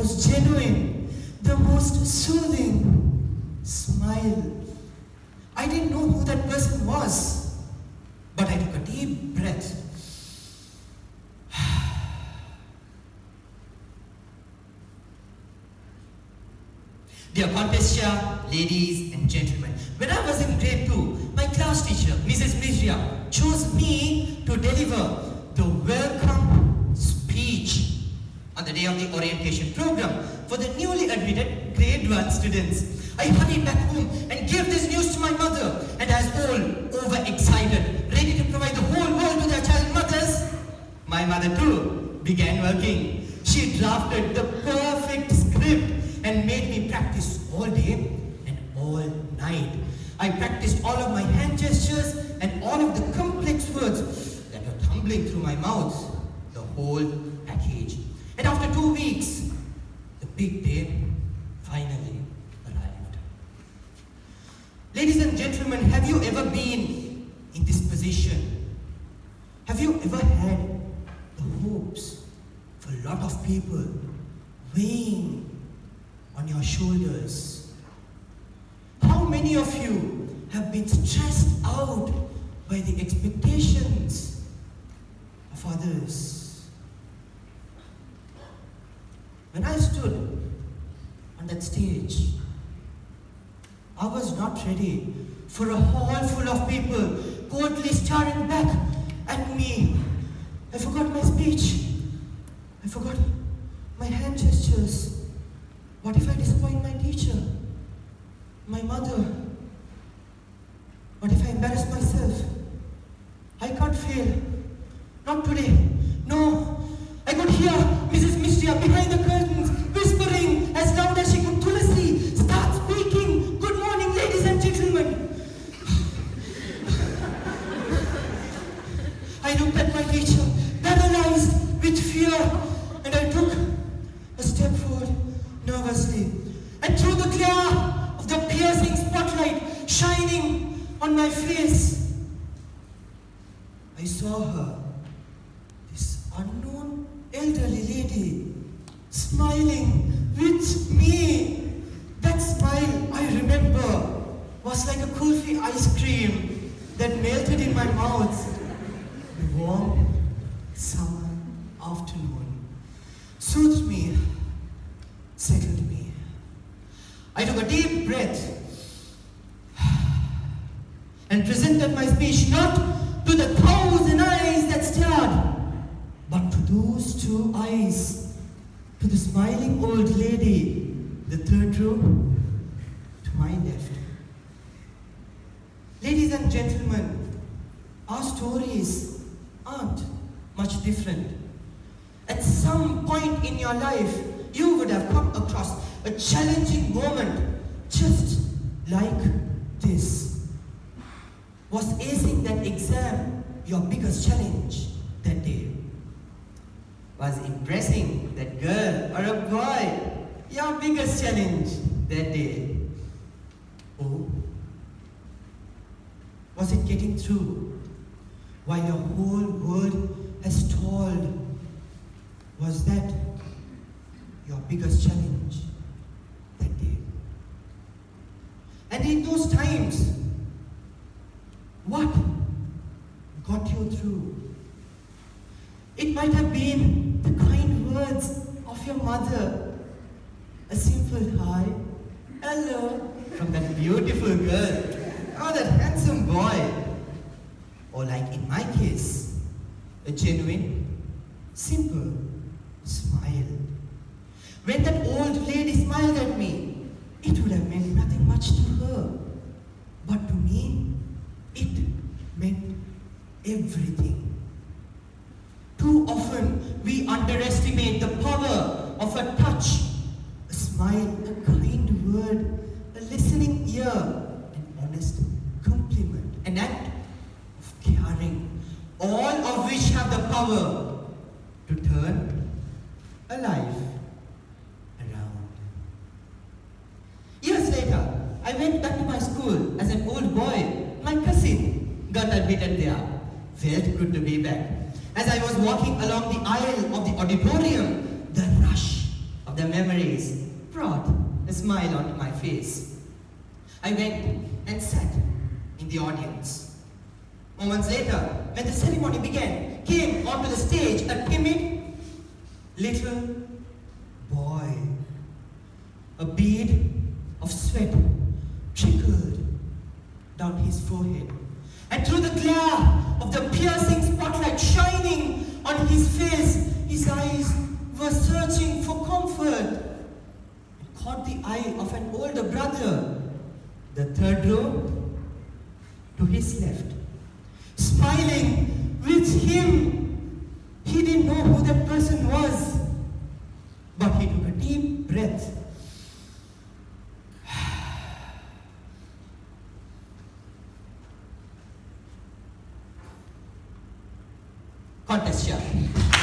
most genuine, the most soothing smile. I didn't know who that person was, but I took a deep breath. Dear Contestia, ladies and gentlemen, when I was in grade 2, my class teacher, Mrs. Mishra, chose me to deliver the welcome speech on the day of the orientation program for the newly admitted grade 1 students. I hurried back home and gave this news to my mother, and as all overexcited, ready to provide the whole world to their child mothers, my mother too began working. She drafted the perfect script and made me practice all day and all night. I practiced all of my hand gestures and all of the complex words that were tumbling through my mouth, the whole package. And after 2 weeks, the big day finally arrived. Ladies and gentlemen, have you ever been in this position? Have you ever had the hopes for a lot of people weighing on your shoulders? How many of you have been stressed out by the expectations of others? When I stood on that stage, I was not ready for a hall full of people coldly staring back at me. I forgot my speech. I forgot my hand gestures. What if I disappoint my teacher, my mother? What if I embarrass myself? I can't fail. Not today. No. I could hear Mrs. Mishra behind the curtains whispering as loud as she could, "Tulasi, start speaking. Good morning, ladies and gentlemen." I looked at my teacher, paralyzed with fear, and I took a step forward nervously. And through the glare of the piercing spotlight shining on my face, I saw her, this unknown elderly lady, smiling with me. That smile, I remember, was like a kulfi ice cream that melted in my mouth. The warm summer afternoon soothed me, settled me. I took a deep breath and presented my speech not to the 1,000 eyes that stared, but to those 2 eyes, to the smiling old lady, the 3rd row, to my left. Ladies and gentlemen, our stories aren't much different. At some point in your life, you would have come across a challenging moment just like this. Was acing that exam your biggest challenge that day? Was impressing that girl or a boy your biggest challenge that day? Or was it getting through while your whole world has stalled? Was that your biggest challenge that day? And in those times, what got you through? It might have been the kind words of your mother, a simple hi, hello, from that beautiful girl, or that handsome boy, or like in my case, a genuine, simple smile. When that old lady smiled at me, it would have meant nothing much to her, but to me, it meant everything. Too often we underestimate the power of a touch, a smile, a kind word, a listening ear, an honest compliment, an act of caring, all of which have the power to turn a life around. Years later, I went back to my school as an old boy. My cousin got admitted there. Felt good to be back. As I was walking along the aisle of the auditorium, the rush of of the memories brought a smile onto my face. I went and sat in the audience. Moments later, when the ceremony began, came onto the stage a timid little boy. A bead of sweat trickled down his forehead, and through the glare of the piercing spotlight shining on his face, his eyes were searching for comfort and caught the eye of an older brother, the third row to his left, smiling with him. He didn't know who that person was, but he took a deep breath. Contest chair.